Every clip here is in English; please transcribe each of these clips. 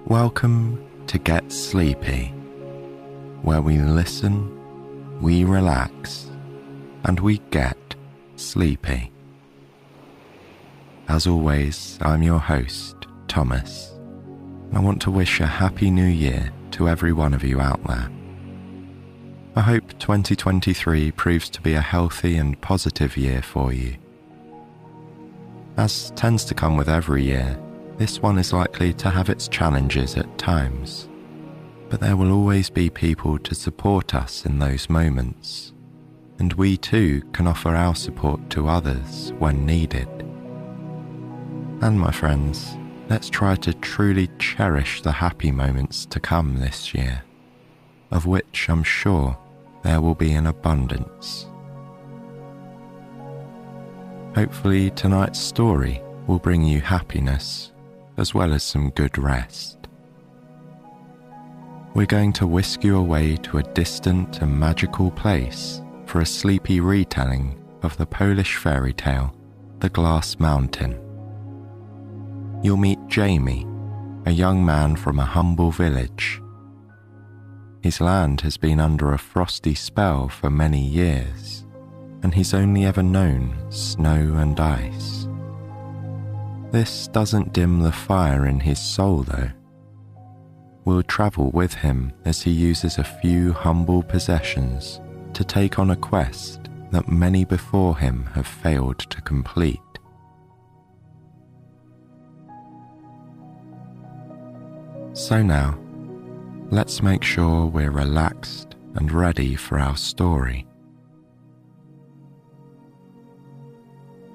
Welcome to Get Sleepy, where we listen, we relax, and we get sleepy. As always, I'm your host, Thomas, and I want to wish a happy new year to every one of you out there. I hope 2023 proves to be a healthy and positive year for you. As tends to come with every year, this one is likely to have its challenges at times, but there will always be people to support us in those moments, and we too can offer our support to others when needed. And my friends, let's try to truly cherish the happy moments to come this year, of which I'm sure there will be an abundance. Hopefully tonight's story will bring you happiness as well as some good rest. We're going to whisk you away to a distant and magical place for a sleepy retelling of the Polish fairy tale, The Glass Mountain. You'll meet Jamie, a young man from a humble village. His land has been under a frosty spell for many years, and he's only ever known snow and ice. This doesn't dim the fire in his soul, though. We'll travel with him as he uses a few humble possessions to take on a quest that many before him have failed to complete. So now, let's make sure we're relaxed and ready for our story.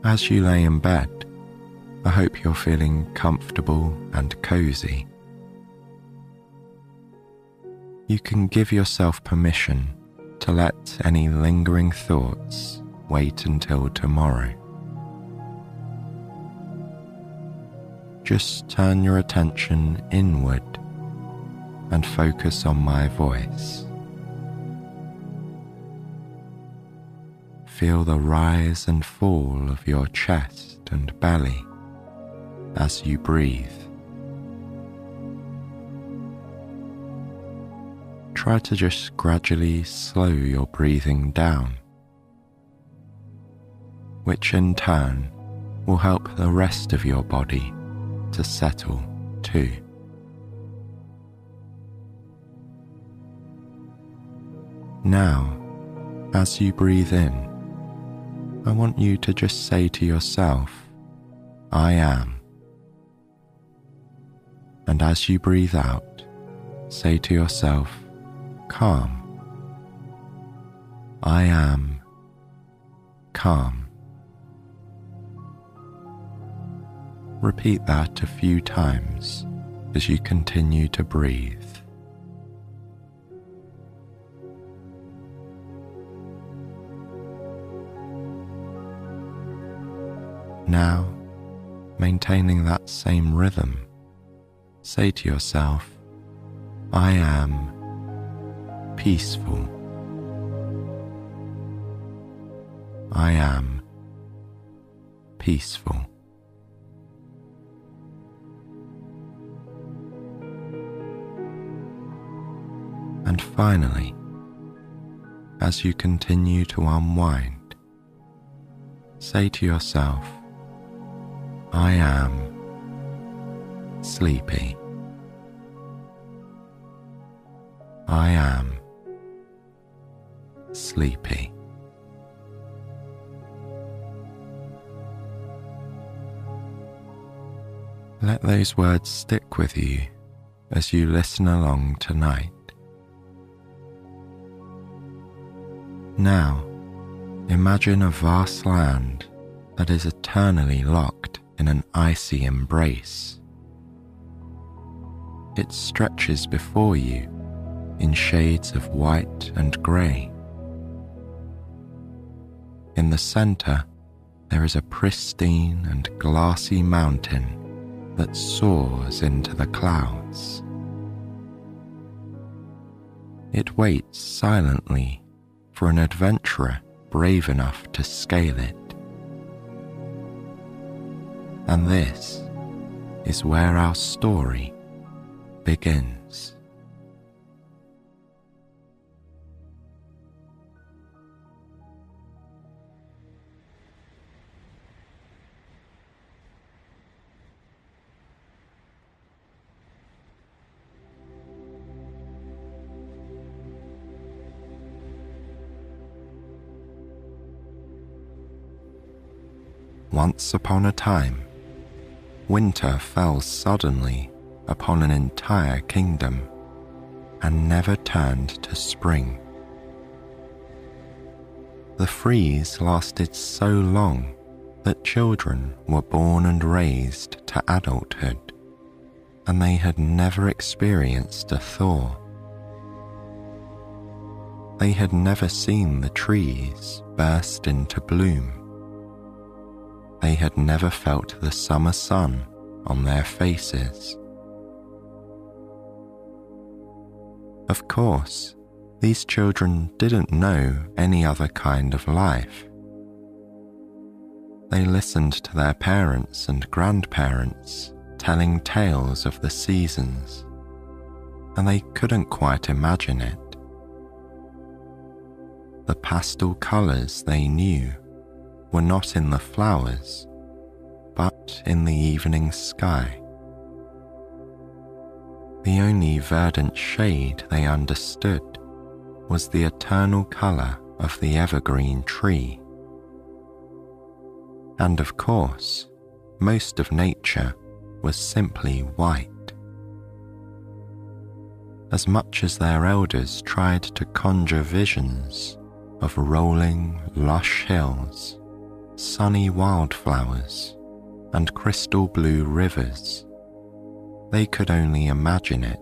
As you lay in bed, I hope you're feeling comfortable and cozy. You can give yourself permission to let any lingering thoughts wait until tomorrow. Just turn your attention inward and focus on my voice. Feel the rise and fall of your chest and belly as you breathe. Try to just gradually slow your breathing down, which in turn will help the rest of your body to settle too. Now, as you breathe in, I want you to just say to yourself, I am. And as you breathe out, say to yourself, calm. I am calm. Repeat that a few times as you continue to breathe. Now, maintaining that same rhythm, say to yourself, I am peaceful. I am peaceful. And finally, as you continue to unwind, say to yourself, I am sleepy. I am sleepy. Let those words stick with you as you listen along tonight. Now, imagine a vast land that is eternally locked in an icy embrace. It stretches before you in shades of white and grey. In the centre, there is a pristine and glassy mountain that soars into the clouds. It waits silently for an adventurer brave enough to scale it. And this is where our story begins. Once upon a time, winter fell suddenly upon an entire kingdom and never turned to spring. The freeze lasted so long that children were born and raised to adulthood, and they had never experienced a thaw. They had never seen the trees burst into bloom. They had never felt the summer sun on their faces. Of course, these children didn't know any other kind of life. They listened to their parents and grandparents telling tales of the seasons, and they couldn't quite imagine it. The pastel colours they knew were not in the flowers, but in the evening sky. The only verdant shade they understood was the eternal colour of the evergreen tree. And of course, most of nature was simply white. As much as their elders tried to conjure visions of rolling, lush hills, sunny wildflowers, and crystal blue rivers, they could only imagine it.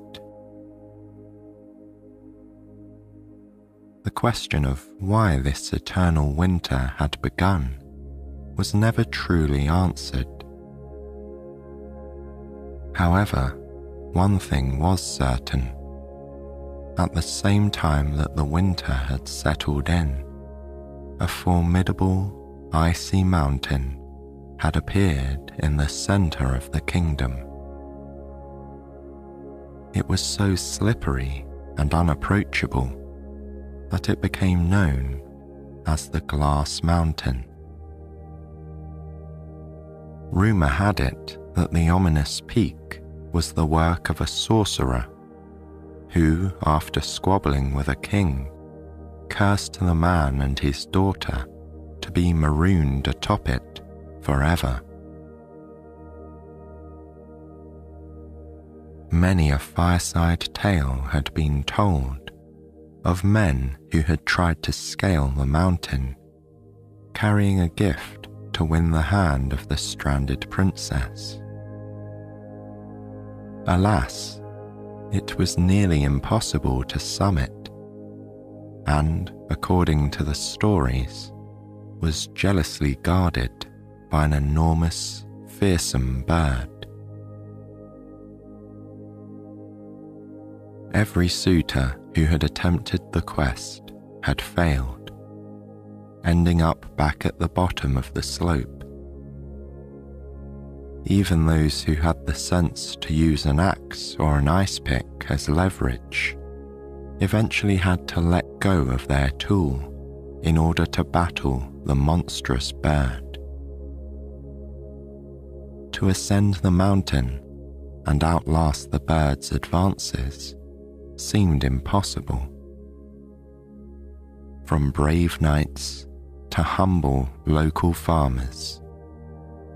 The question of why this eternal winter had begun was never truly answered. However, one thing was certain. At the same time that the winter had settled in, a formidable icy mountain had appeared in the center of the kingdom. It was so slippery and unapproachable that it became known as the Glass Mountain. Rumor had it that the ominous peak was the work of a sorcerer who, after squabbling with a king, cursed the man and his daughter to be marooned atop it forever. Many a fireside tale had been told of men who had tried to scale the mountain, carrying a gift to win the hand of the stranded princess. Alas, it was nearly impossible to summit, and, according to the stories, was jealously guarded by an enormous, fearsome bird. Every suitor who had attempted the quest had failed, ending up back at the bottom of the slope. Even those who had the sense to use an axe or an ice pick as leverage eventually had to let go of their tool in order to battle the monstrous bird. To ascend the mountain and outlast the bird's advances seemed impossible. From brave knights to humble local farmers,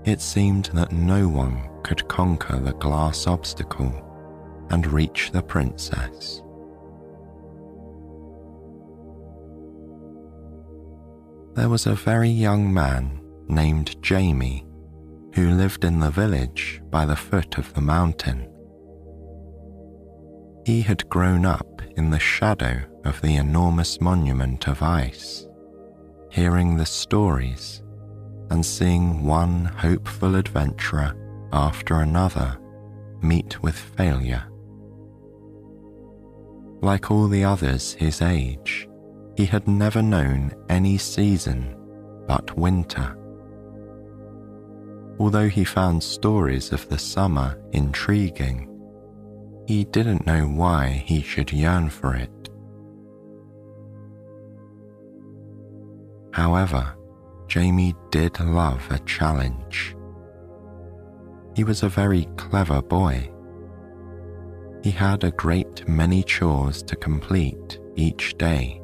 it seemed that no one could conquer the glass obstacle and reach the princess. There was a very young man named Jamie who lived in the village by the foot of the mountain. He had grown up in the shadow of the enormous monument of ice, hearing the stories and seeing one hopeful adventurer after another meet with failure. Like all the others his age, he had never known any season but winter. Although he found stories of the summer intriguing, He didn't know why he should yearn for it. However, Jamie did love a challenge. He was a very clever boy. He had a great many chores to complete each day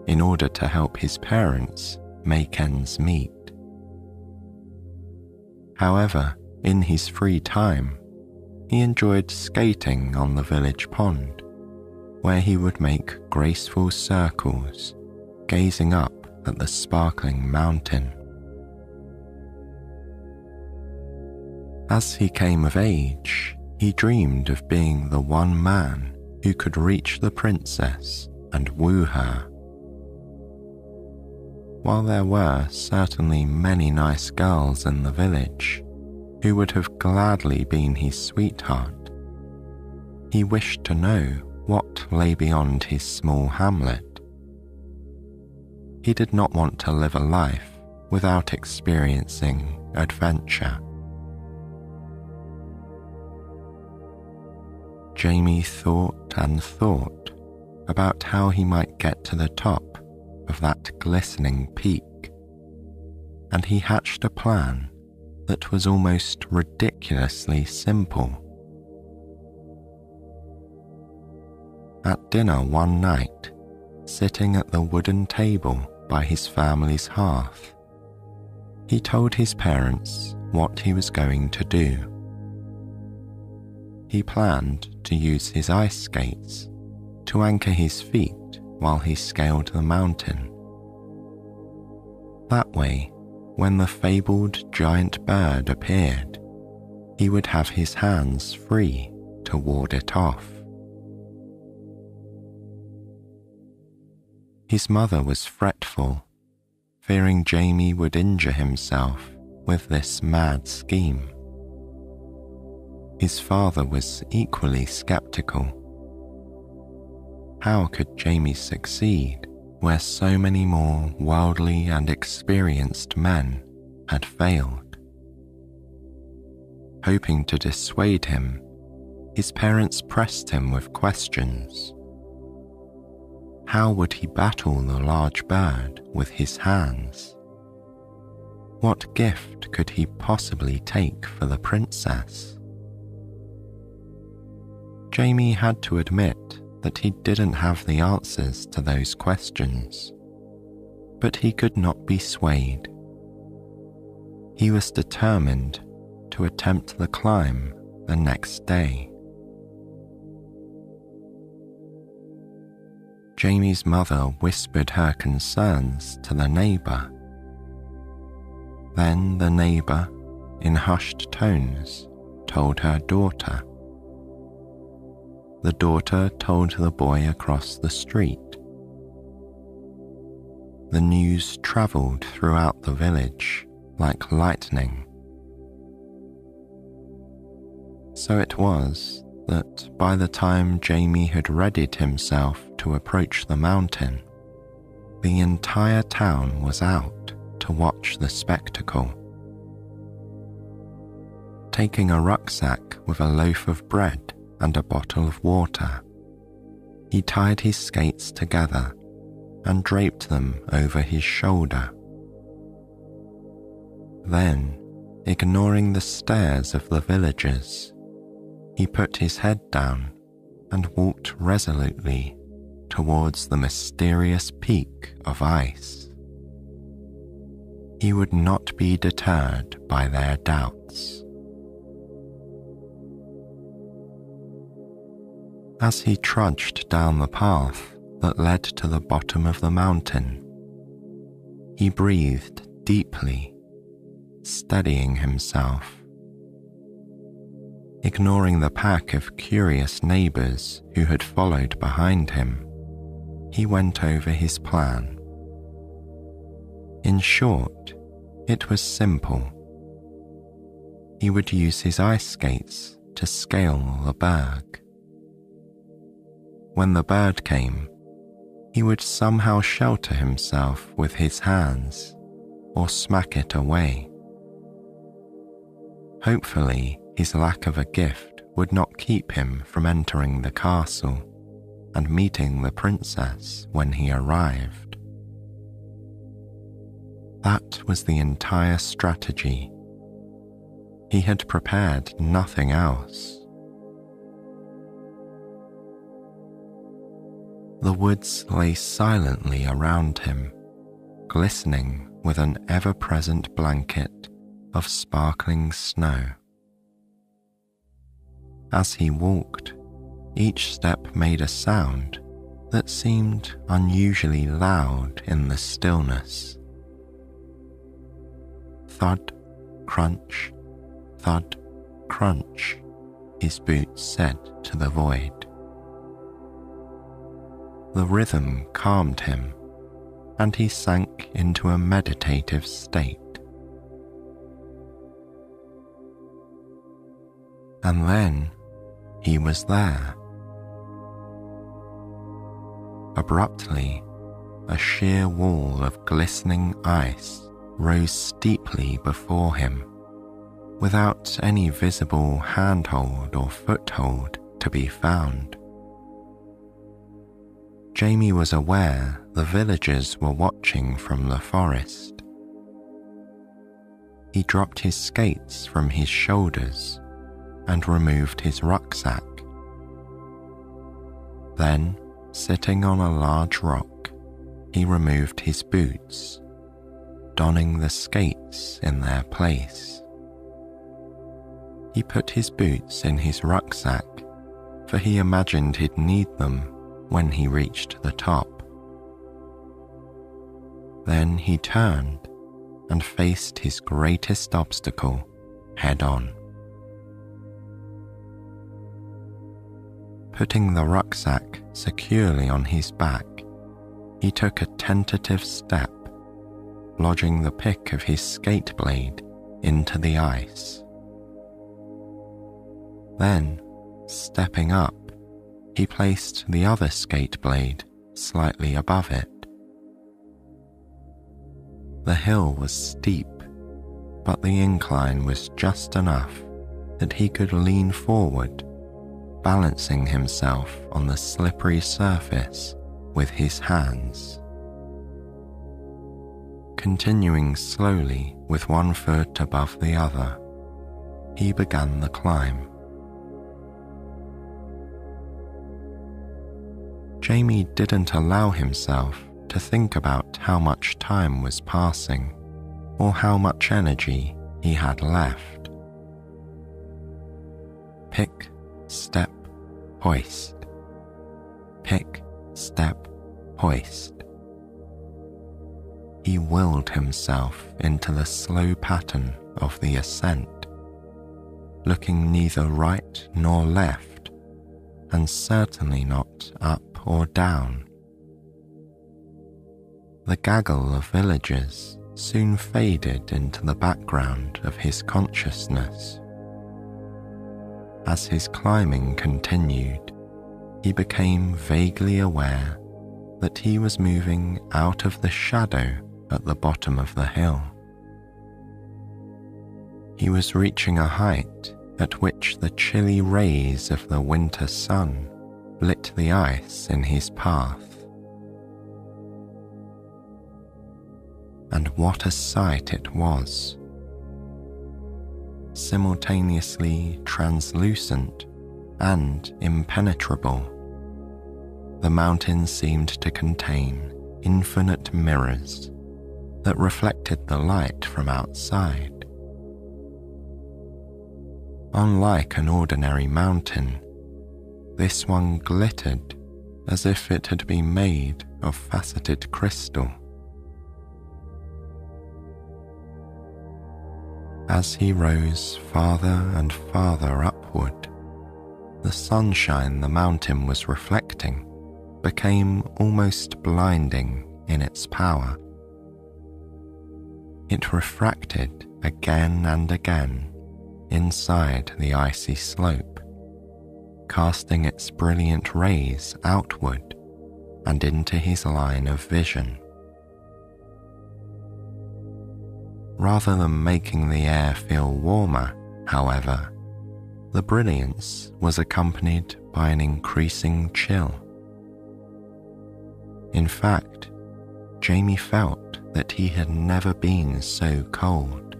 in order to help his parents make ends meet. However, in his free time, he enjoyed skating on the village pond, where he would make graceful circles, gazing up at the sparkling mountain. As he came of age, he dreamed of being the one man who could reach the princess and woo her. While there were certainly many nice girls in the village who would have gladly been his sweetheart, he wished to know what lay beyond his small hamlet. He did not want to live a life without experiencing adventure. Jamie thought and thought about how he might get to the top of that glistening peak, and he hatched a plan that was almost ridiculously simple. At dinner one night, sitting at the wooden table by his family's hearth, he told his parents what he was going to do. He planned to use his ice skates to anchor his feet while he scaled the mountain. That way, when the fabled giant bird appeared, he would have his hands free to ward it off. His mother was fretful, fearing Jamie would injure himself with this mad scheme. His father was equally skeptical. How could Jamie succeed where so many more worldly and experienced men had failed? Hoping to dissuade him, his parents pressed him with questions. How would he battle the large bird with his hands? What gift could he possibly take for the princess? Jamie had to admit that he didn't have the answers to those questions, but he could not be swayed. He was determined to attempt the climb the next day. Jamie's mother whispered her concerns to the neighbour. Then the neighbour, in hushed tones, told her daughter. The daughter told the boy across the street. The news travelled throughout the village like lightning. So it was that by the time Jamie had readied himself to approach the mountain, the entire town was out to watch the spectacle. Taking a rucksack with a loaf of bread and a bottle of water, he tied his skates together and draped them over his shoulder. Then, ignoring the stares of the villagers, he put his head down and walked resolutely towards the mysterious peak of ice. He would not be deterred by their doubts. As he trudged down the path that led to the bottom of the mountain, he breathed deeply, steadying himself. Ignoring the pack of curious neighbours who had followed behind him, he went over his plan. In short, it was simple. He would use his ice skates to scale the berg. When the bird came, he would somehow shelter himself with his hands or smack it away. Hopefully, his lack of a gift would not keep him from entering the castle and meeting the princess when he arrived. That was the entire strategy. He had prepared nothing else. The woods lay silently around him, glistening with an ever-present blanket of sparkling snow. As he walked, each step made a sound that seemed unusually loud in the stillness. Thud, crunch, thud, crunch, his boots said to the void. The rhythm calmed him, and he sank into a meditative state. And then he was there. Abruptly, a sheer wall of glistening ice rose steeply before him, without any visible handhold or foothold to be found. Jamie was aware the villagers were watching from the forest. He dropped his skates from his shoulders and removed his rucksack. Then, sitting on a large rock, he removed his boots, donning the skates in their place. He put his boots in his rucksack, for he imagined he'd need them when he reached the top. Then he turned and faced his greatest obstacle head on. Putting the rucksack securely on his back, he took a tentative step, lodging the pick of his skate blade into the ice. Then, stepping up, he placed the other skate blade slightly above it. The hill was steep, but the incline was just enough that he could lean forward, balancing himself on the slippery surface with his hands. Continuing slowly with one foot above the other, he began the climb. Jamie didn't allow himself to think about how much time was passing or how much energy he had left. Pick, step, hoist. Pick, step, hoist. He willed himself into the slow pattern of the ascent, looking neither right nor left, and certainly not up or down. The gaggle of villagers soon faded into the background of his consciousness. As his climbing continued, he became vaguely aware that he was moving out of the shadow at the bottom of the hill. He was reaching a height at which the chilly rays of the winter sun lit the ice in his path. And what a sight it was! Simultaneously translucent and impenetrable, the mountain seemed to contain infinite mirrors that reflected the light from outside. Unlike an ordinary mountain, this one glittered as if it had been made of faceted crystal. As he rose farther and farther upward, the sunshine the mountain was reflecting became almost blinding in its power. It refracted again and again inside the icy slope, casting its brilliant rays outward and into his line of vision. Rather than making the air feel warmer, however, the brilliance was accompanied by an increasing chill. In fact, Jamie felt that he had never been so cold.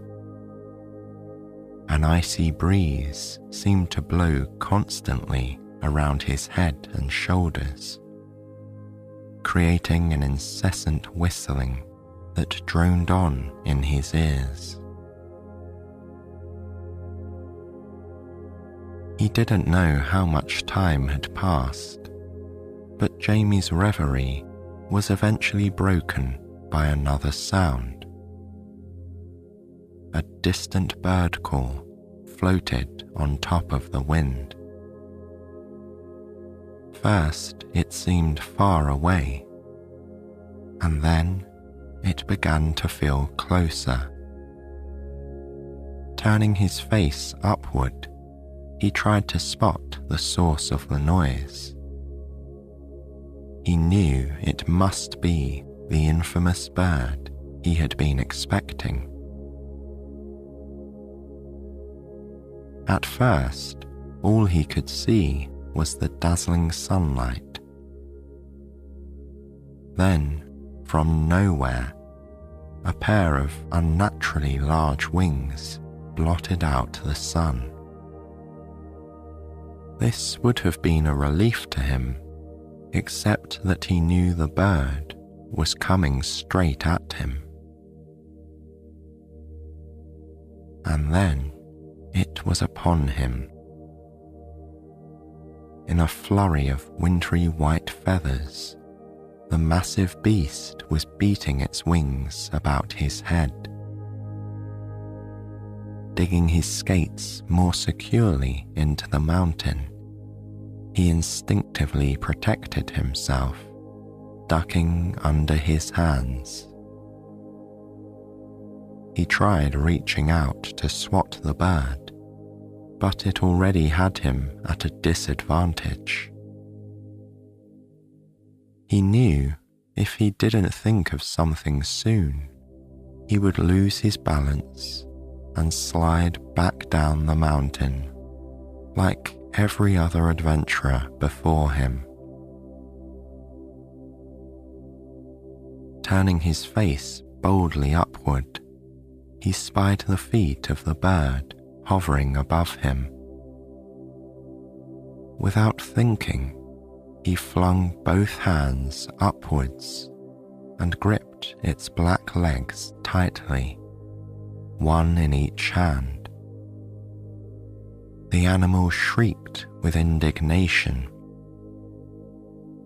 An icy breeze seemed to blow constantly around his head and shoulders, creating an incessant whistling that droned on in his ears. He didn't know how much time had passed, but Jamie's reverie was eventually broken by another sound. A distant bird call floated on top of the wind. First, it seemed far away, and then it began to feel closer. Turning his face upward, he tried to spot the source of the noise. He knew it must be the infamous bird he had been expecting. At first, all he could see was the dazzling sunlight. Then, from nowhere, a pair of unnaturally large wings blotted out the sun. This would have been a relief to him, except that he knew the bird was coming straight at him. And then it was upon him. In a flurry of wintry white feathers, the massive beast was beating its wings about his head. Digging his skates more securely into the mountain, he instinctively protected himself, ducking under his hands. He tried reaching out to swat the bird, but it already had him at a disadvantage. He knew if he didn't think of something soon, he would lose his balance and slide back down the mountain, like every other adventurer before him. Turning his face boldly upward, he spied the feet of the bird hovering above him. Without thinking, he flung both hands upwards and gripped its black legs tightly, one in each hand. The animal shrieked with indignation.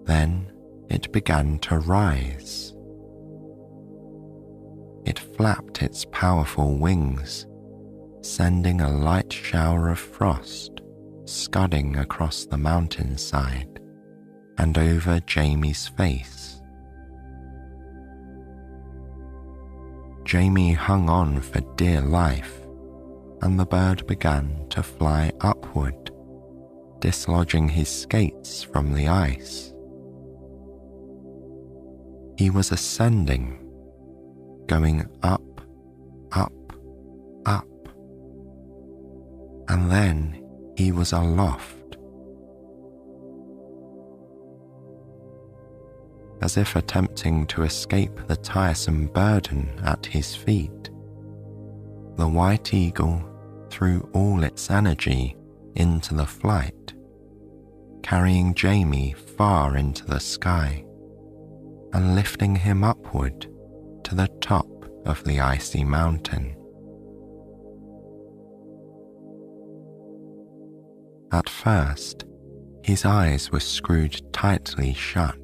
Then it began to rise. It flapped its powerful wings, sending a light shower of frost scudding across the mountainside and over Jamie's face. Jamie hung on for dear life, and the bird began to fly upward, dislodging his skates from the ice. He was ascending, going up, up, up, and then he was aloft. As if attempting to escape the tiresome burden at his feet, the white eagle threw all its energy into the flight, carrying Jamie far into the sky and lifting him upward to the top of the icy mountain. At first, his eyes were screwed tightly shut.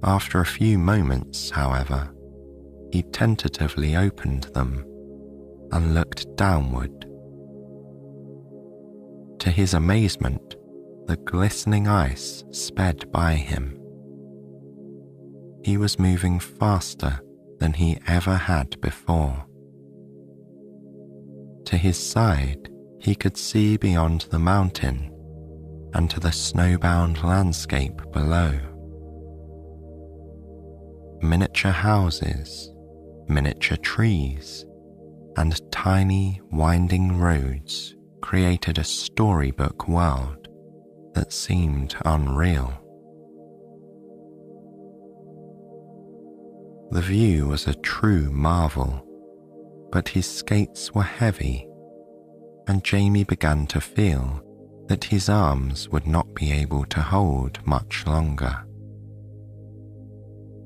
After a few moments, however, he tentatively opened them and looked downward. To his amazement, the glistening ice sped by him. He was moving faster than he ever had before. To his side, he could see beyond the mountain and to the snowbound landscape below. Miniature houses, miniature trees, and tiny winding roads created a storybook world that seemed unreal. The view was a true marvel, but his skates were heavy, and Jamie began to feel that his arms would not be able to hold much longer.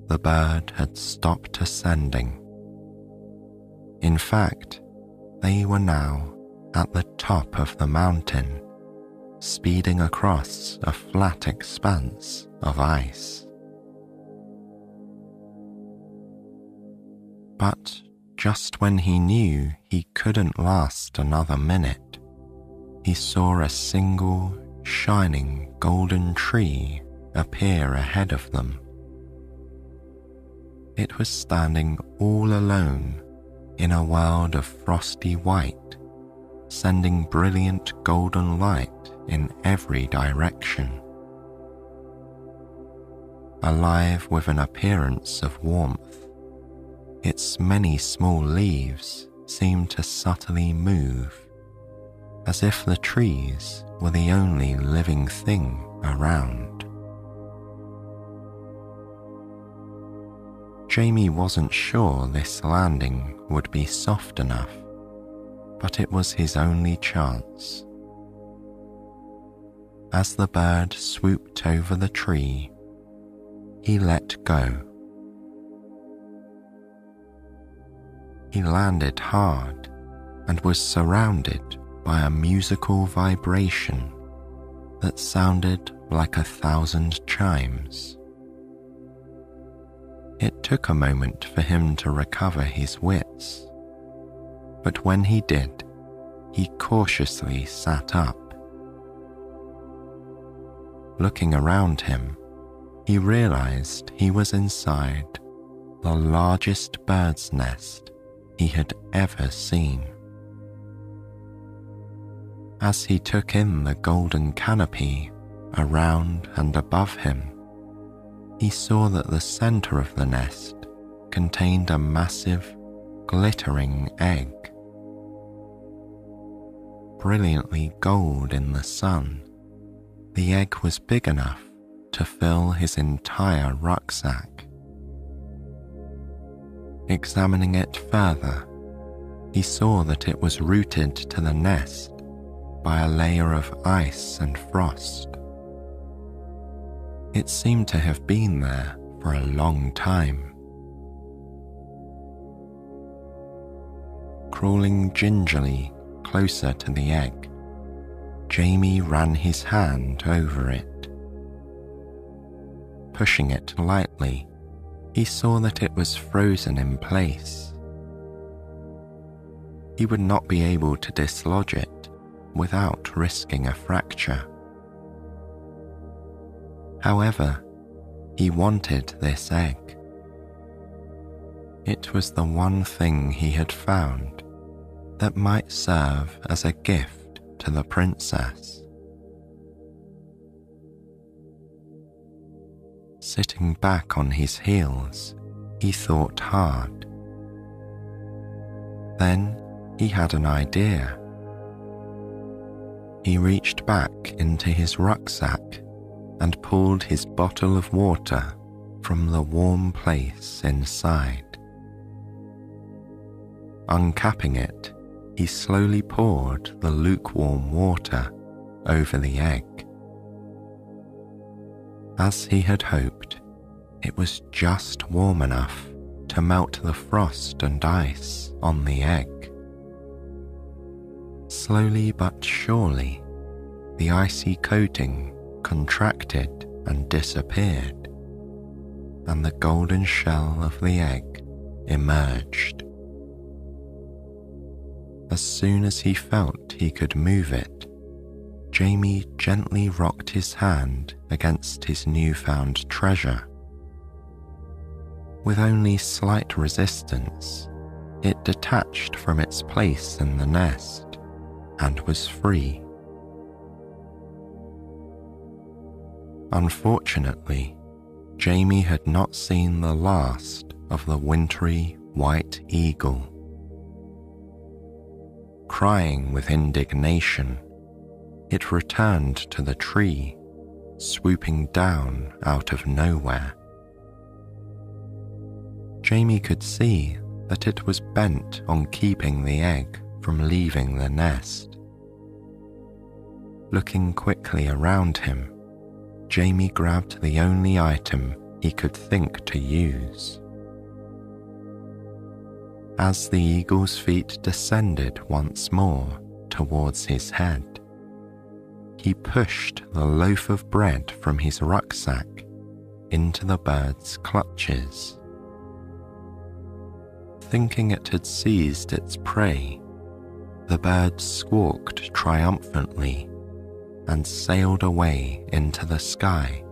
The bird had stopped ascending. In fact, they were now at the top of the mountain, speeding across a flat expanse of ice. But just when he knew he couldn't last another minute, he saw a single, shining golden tree appear ahead of them. It was standing all alone in a world of frosty white, sending brilliant golden light in every direction. Alive with an appearance of warmth, its many small leaves seemed to subtly move, as if the trees were the only living thing around. Jamie wasn't sure this landing would be soft enough, but it was his only chance. As the bird swooped over the tree, he let go. He landed hard and was surrounded by a musical vibration that sounded like 1,000 chimes. It took a moment for him to recover his wits, but when he did, he cautiously sat up. Looking around him, he realized he was inside the largest bird's nest he had ever seen. As he took in the golden canopy around and above him, he saw that the center of the nest contained a massive, glittering egg. Brilliantly gold in the sun, the egg was big enough to fill his entire rucksack. Examining it further, he saw that it was rooted to the nest by a layer of ice and frost. It seemed to have been there for a long time. Crawling gingerly closer to the egg, Jamie ran his hand over it. Pushing it lightly, he saw that it was frozen in place. He would not be able to dislodge it without risking a fracture. However, he wanted this egg. It was the one thing he had found that might serve as a gift to the princess. Sitting back on his heels, he thought hard. Then he had an idea. He reached back into his rucksack and pulled his bottle of water from the warm place inside. Uncapping it, he slowly poured the lukewarm water over the egg. As he had hoped, it was just warm enough to melt the frost and ice on the egg. Slowly but surely, the icy coating contracted and disappeared, and the golden shell of the egg emerged. As soon as he felt he could move it, Jamie gently rocked his hand against his newfound treasure. With only slight resistance, it detached from its place in the nest and was free. Unfortunately, Jamie had not seen the last of the wintry white eagle. Crying with indignation, it returned to the tree, swooping down out of nowhere. Jamie could see that it was bent on keeping the egg from leaving the nest. Looking quickly around him, Jamie grabbed the only item he could think to use. As the eagle's feet descended once more towards his head, he pushed the loaf of bread from his rucksack into the bird's clutches. Thinking it had seized its prey, the bird squawked triumphantly and sailed away into the sky.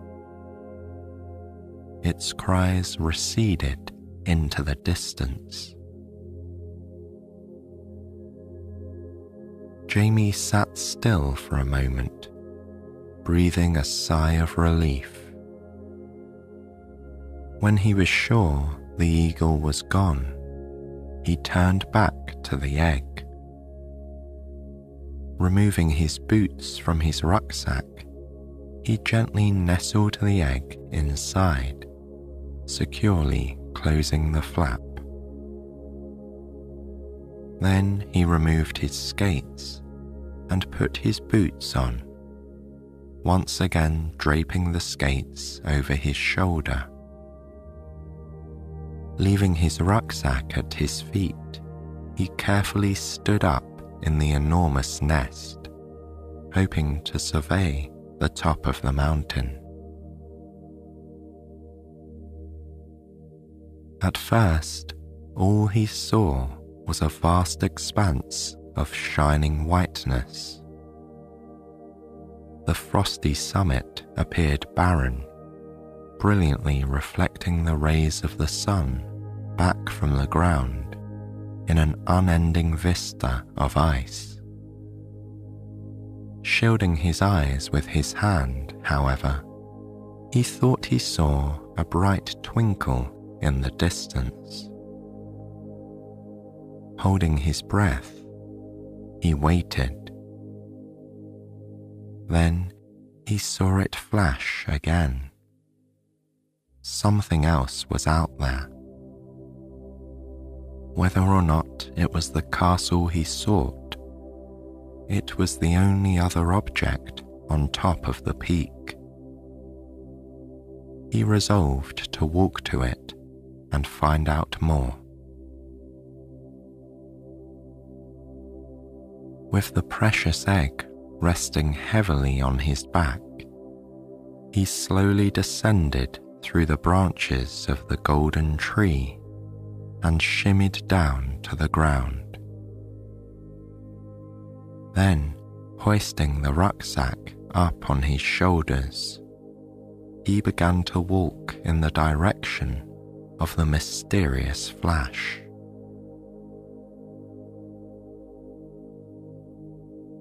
Its cries receded into the distance. Jamie sat still for a moment, breathing a sigh of relief. When he was sure the eagle was gone, he turned back to the egg. Removing his boots from his rucksack, he gently nestled the egg inside, securely closing the flap. Then he removed his skates and put his boots on, once again draping the skates over his shoulder. Leaving his rucksack at his feet, he carefully stood up in the enormous nest, hoping to survey the top of the mountain. At first, all he saw was a vast expanse of shining whiteness. The frosty summit appeared barren, brilliantly reflecting the rays of the sun back from the ground in an unending vista of ice. Shielding his eyes with his hand, however, he thought he saw a bright twinkle in the distance. Holding his breath, he waited. Then he saw it flash again. Something else was out there. Whether or not it was the castle he sought, it was the only other object on top of the peak. He resolved to walk to it and find out more. With the precious egg resting heavily on his back, he slowly descended through the branches of the golden tree and shimmied down to the ground. Then, hoisting the rucksack up on his shoulders, he began to walk in the direction of the mysterious flash.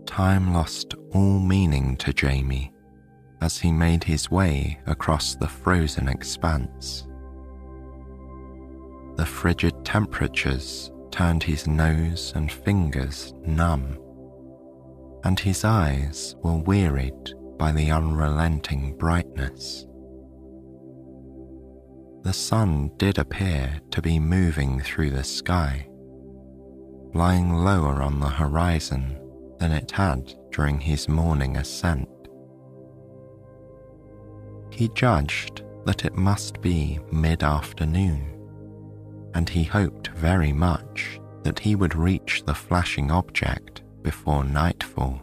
Time lost all meaning to Jamie as he made his way across the frozen expanse. The frigid temperatures turned his nose and fingers numb, and his eyes were wearied by the unrelenting brightness. The sun did appear to be moving through the sky, lying lower on the horizon than it had during his morning ascent. He judged that it must be mid-afternoon, and he hoped very much that he would reach the flashing object before nightfall.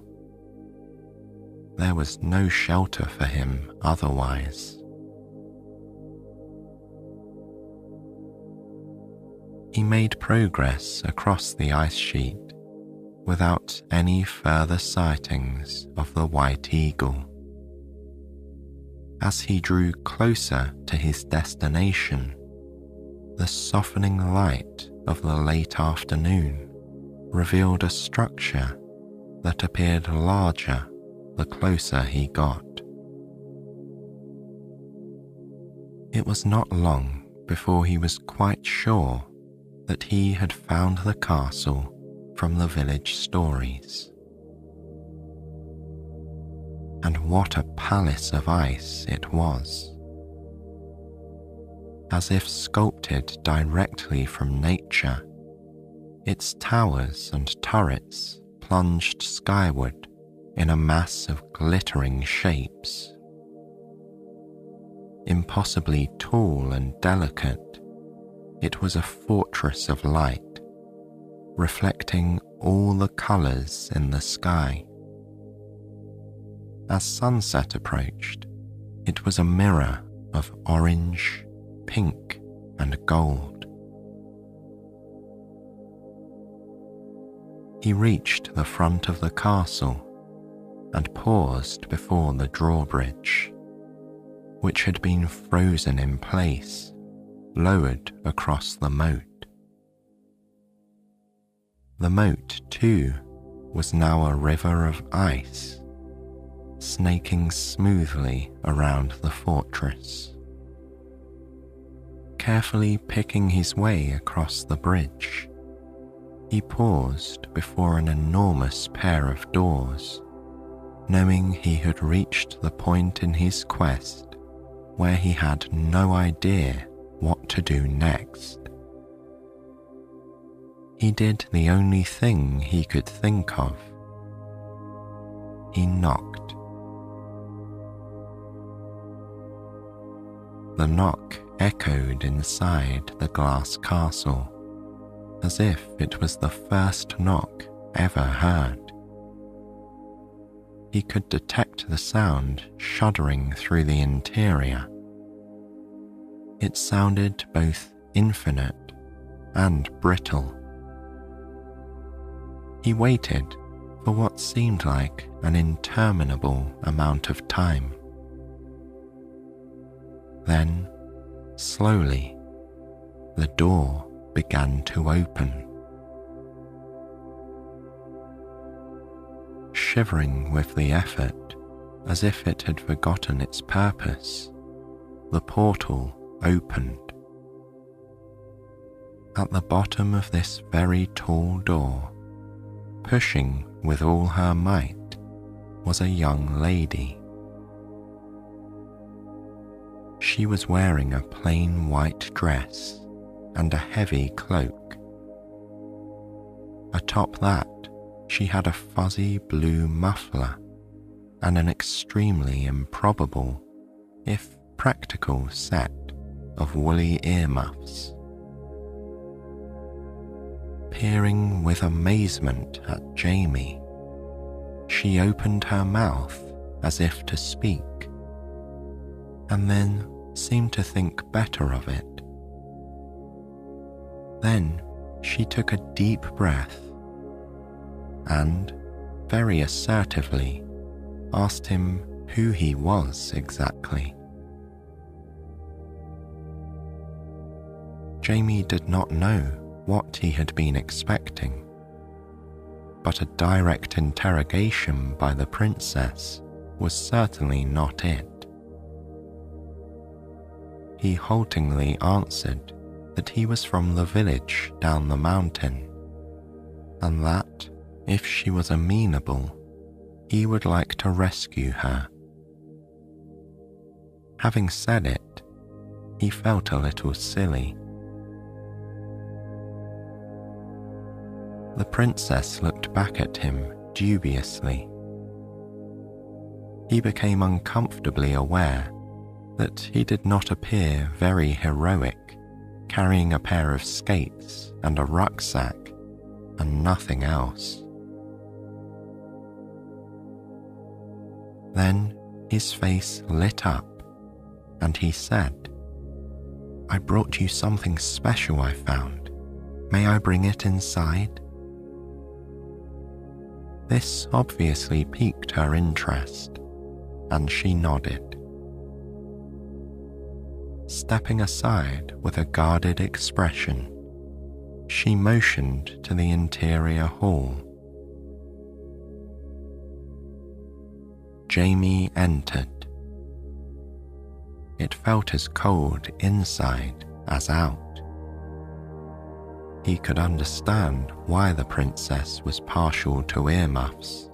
There was no shelter for him otherwise. He made progress across the ice sheet without any further sightings of the white eagle. As he drew closer to his destination, the softening light of the late afternoon revealed a structure that appeared larger the closer he got. It was not long before he was quite sure that he had found the castle from the village stories. And what a palace of ice it was, as if sculpted directly from nature. Its towers and turrets plunged skyward in a mass of glittering shapes. Impossibly tall and delicate, it was a fortress of light, reflecting all the colours in the sky. As sunset approached, it was a mirror of orange, pink, and gold. He reached the front of the castle and paused before the drawbridge, which had been frozen in place, lowered across the moat. The moat, too, was now a river of ice, snaking smoothly around the fortress. Carefully picking his way across the bridge, he paused before an enormous pair of doors, knowing he had reached the point in his quest where he had no idea what to do next. He did the only thing he could think of. He knocked. The knock echoed inside the glass castle, as if it was the first knock ever heard. He could detect the sound shuddering through the interior. It sounded both infinite and brittle. He waited for what seemed like an interminable amount of time. Then, slowly, the door began to open. Shivering with the effort, as if it had forgotten its purpose, the portal opened. At the bottom of this very tall door, pushing with all her might, was a young lady. She was wearing a plain white dress and a heavy cloak. Atop that, she had a fuzzy blue muffler and an extremely improbable, if practical, set of woolly earmuffs. Peering with amazement at Jamie, she opened her mouth as if to speak, and then seemed to think better of it. Then she took a deep breath and, very assertively, asked him who he was exactly. Jamie did not know what he had been expecting, but a direct interrogation by the princess was certainly not it. He haltingly answered that he was from the village down the mountain, and that, if she was amenable, he would like to rescue her. Having said it, he felt a little silly. The princess looked back at him dubiously. He became uncomfortably aware that he did not appear very heroic, carrying a pair of skates and a rucksack and nothing else. Then his face lit up and he said, "I brought you something special I found. May I bring it inside?" This obviously piqued her interest, and she nodded. Stepping aside with a guarded expression, she motioned to the interior hall. Jamie entered. It felt as cold inside as out. he could understand why the princess was partial to earmuffs.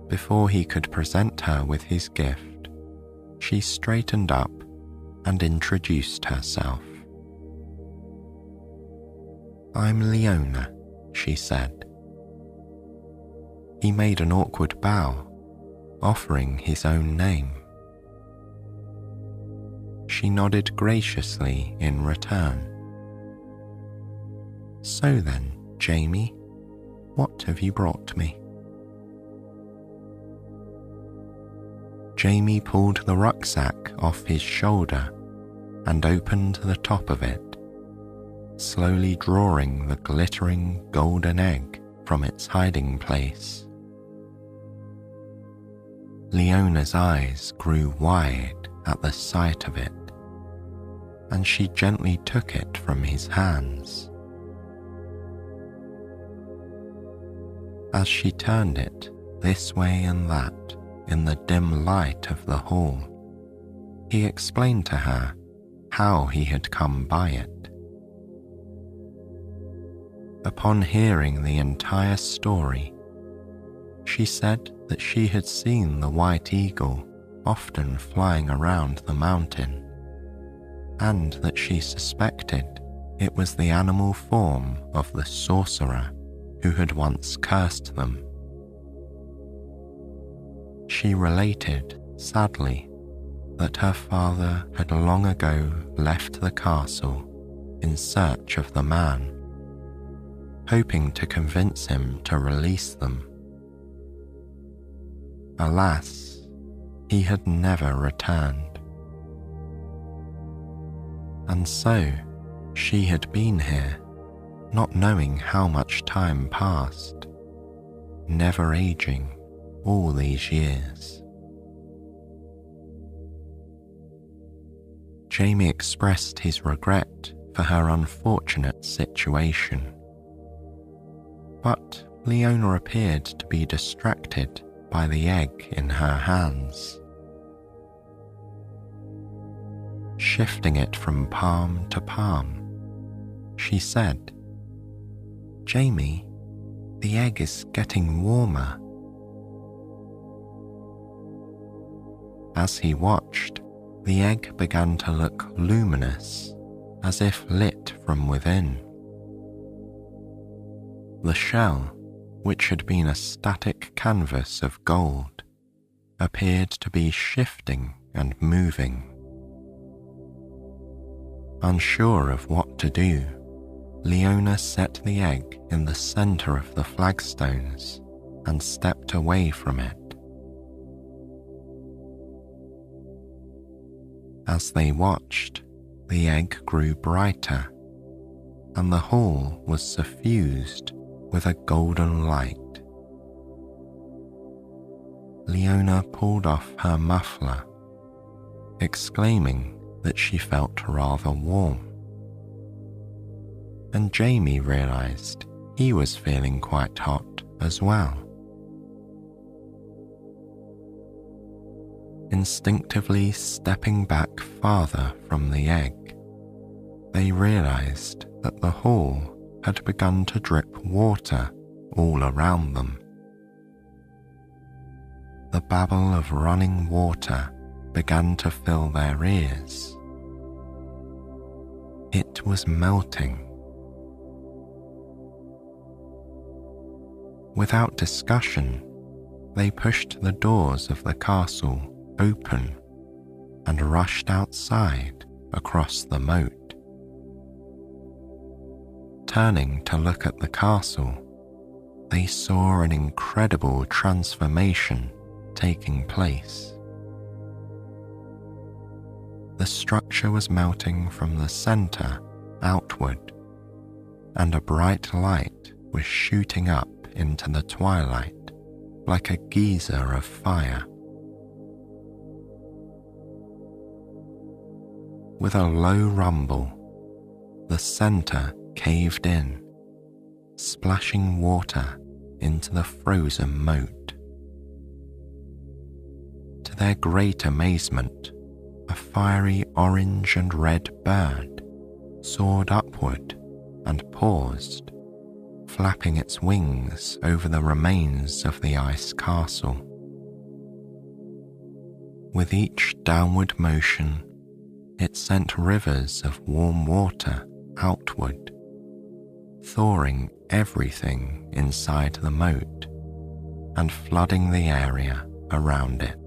Before he could present her with his gift, she straightened up and introduced herself. "I'm Leona," she said. He made an awkward bow, offering his own name. She nodded graciously in return. "So then, Jamie, what have you brought me?" Jamie pulled the rucksack off his shoulder and opened the top of it, slowly drawing the glittering golden egg from its hiding place. Leona's eyes grew wide at the sight of it, and she gently took it from his hands. As she turned it this way and that in the dim light of the hall, he explained to her how he had come by it. Upon hearing the entire story, she said that she had seen the white eagle often flying around the mountain, and that she suspected it was the animal form of the sorcerer who had once cursed them. She related, sadly, that her father had long ago left the castle in search of the man, hoping to convince him to release them. Alas, he had never returned. And so she had been here, not knowing how much time passed, never aging all these years. Jamie expressed his regret for her unfortunate situation, but Leona appeared to be distracted by the egg in her hands. Shifting it from palm to palm, she said, "Jamie, the egg is getting warmer." As he watched, the egg began to look luminous, as if lit from within. The shell, which had been a static canvas of gold, appeared to be shifting and moving. Unsure of what to do, Leona set the egg in the center of the flagstones and stepped away from it. As they watched, the egg grew brighter, and the hall was suffused with a golden light. Leona pulled off her muffler, exclaiming that she felt rather warm. And Jamie realized he was feeling quite hot as well. Instinctively stepping back farther from the egg, they realized that the hall had begun to drip water all around them. The babble of running water began to fill their ears. It was melting. Without discussion, they pushed the doors of the castle open and rushed outside across the moat. Turning to look at the castle, they saw an incredible transformation taking place. The structure was melting from the center outward, and a bright light was shooting up into the twilight like a geyser of fire. With a low rumble, the center caved in, splashing water into the frozen moat. To their great amazement, a fiery orange and red bird soared upward and paused, flapping its wings over the remains of the ice castle. With each downward motion, it sent rivers of warm water outward, thawing everything inside the moat and flooding the area around it.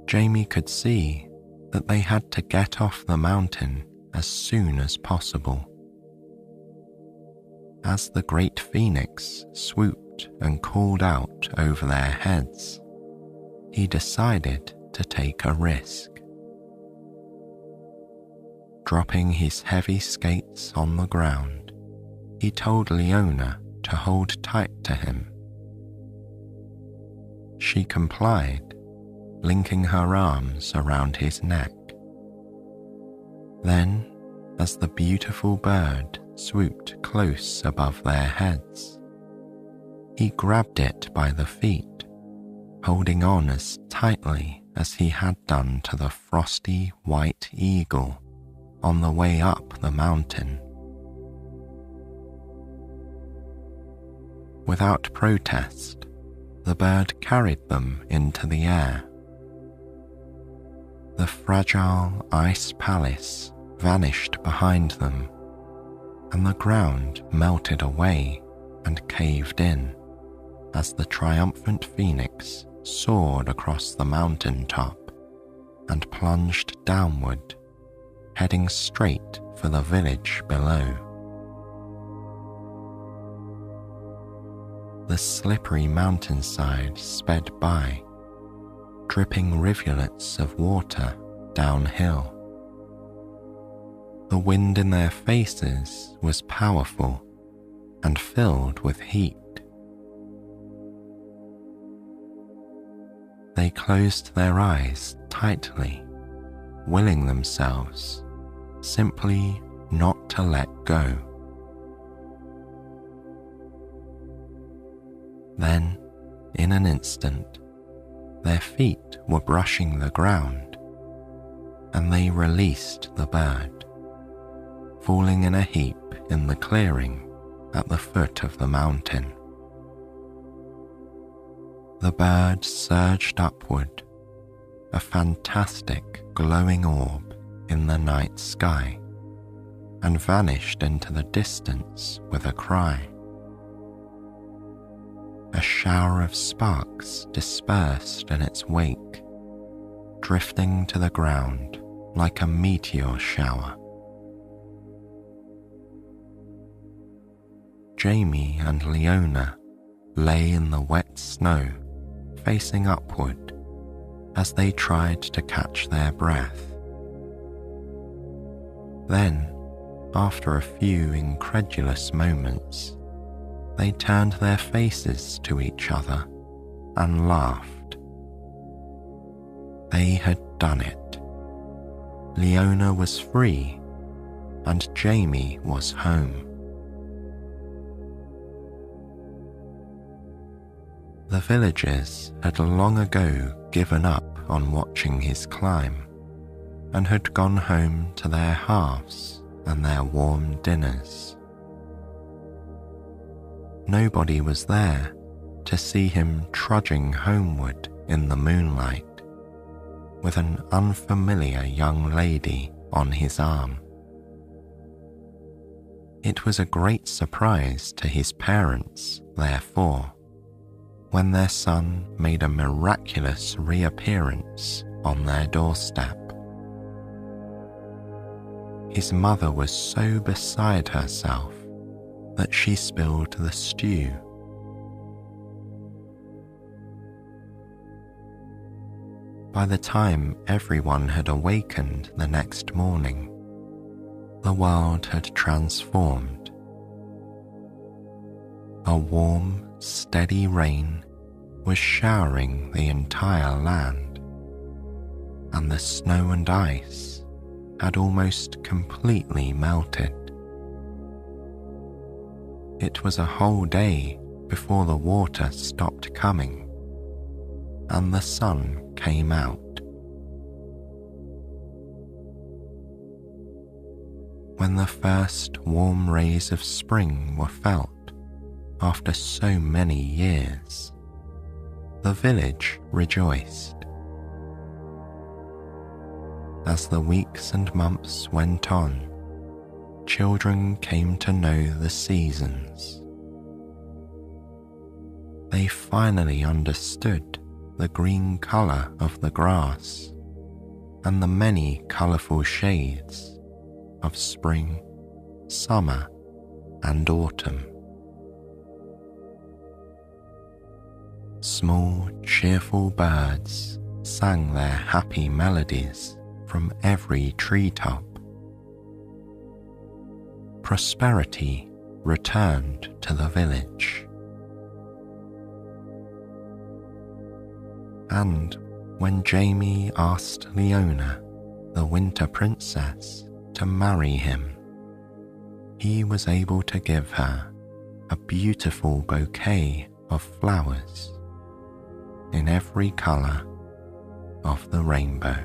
Jamie could see that they had to get off the mountain as soon as possible. As the great phoenix swooped and called out over their heads, he decided to take a risk. Dropping his heavy skates on the ground, he told Leona to hold tight to him. She complied, linking her arms around his neck. Then, as the beautiful bird swooped close above their heads, he grabbed it by the feet, holding on as tightly as he had done to the frosty white eagle on the way up the mountain. Without protest, the bird carried them into the air. The fragile ice palace vanished behind them, and the ground melted away and caved in as the triumphant phoenix soared across the mountain top and plunged downward, heading straight for the village below. The slippery mountainside sped by, dripping rivulets of water downhill. The wind in their faces was powerful and filled with heat. They closed their eyes tightly, willing themselves simply not to let go. Then, in an instant, their feet were brushing the ground, and they released the bird, falling in a heap in the clearing at the foot of the mountain. The bird surged upward, a fantastic glowing orb in the night sky, and vanished into the distance with a cry. A shower of sparks dispersed in its wake, drifting to the ground like a meteor shower. Jamie and Leona lay in the wet snow, facing upward as they tried to catch their breath. Then, after a few incredulous moments, they turned their faces to each other and laughed. They had done it. Leona was free, and Jamie was home. The villagers had long ago given up on watching his climb, and had gone home to their hearths and their warm dinners. Nobody was there to see him trudging homeward in the moonlight, with an unfamiliar young lady on his arm. It was a great surprise to his parents, therefore, when their son made a miraculous reappearance on their doorstep. His mother was so beside herself that she spilled the stew. By the time everyone had awakened the next morning, the world had transformed. A warm, steady rain was showering the entire land, and the snow and ice had almost completely melted. It was a whole day before the water stopped coming, and the sun came out. When the first warm rays of spring were felt after so many years, the village rejoiced. As the weeks and months went on, children came to know the seasons. They finally understood the green colour of the grass and the many colourful shades of spring, summer, and autumn. Small, cheerful birds sang their happy melodies from every treetop. Prosperity returned to the village. And when Jamie asked Leona, the Winter Princess, to marry him, he was able to give her a beautiful bouquet of flowers in every colour of the rainbow.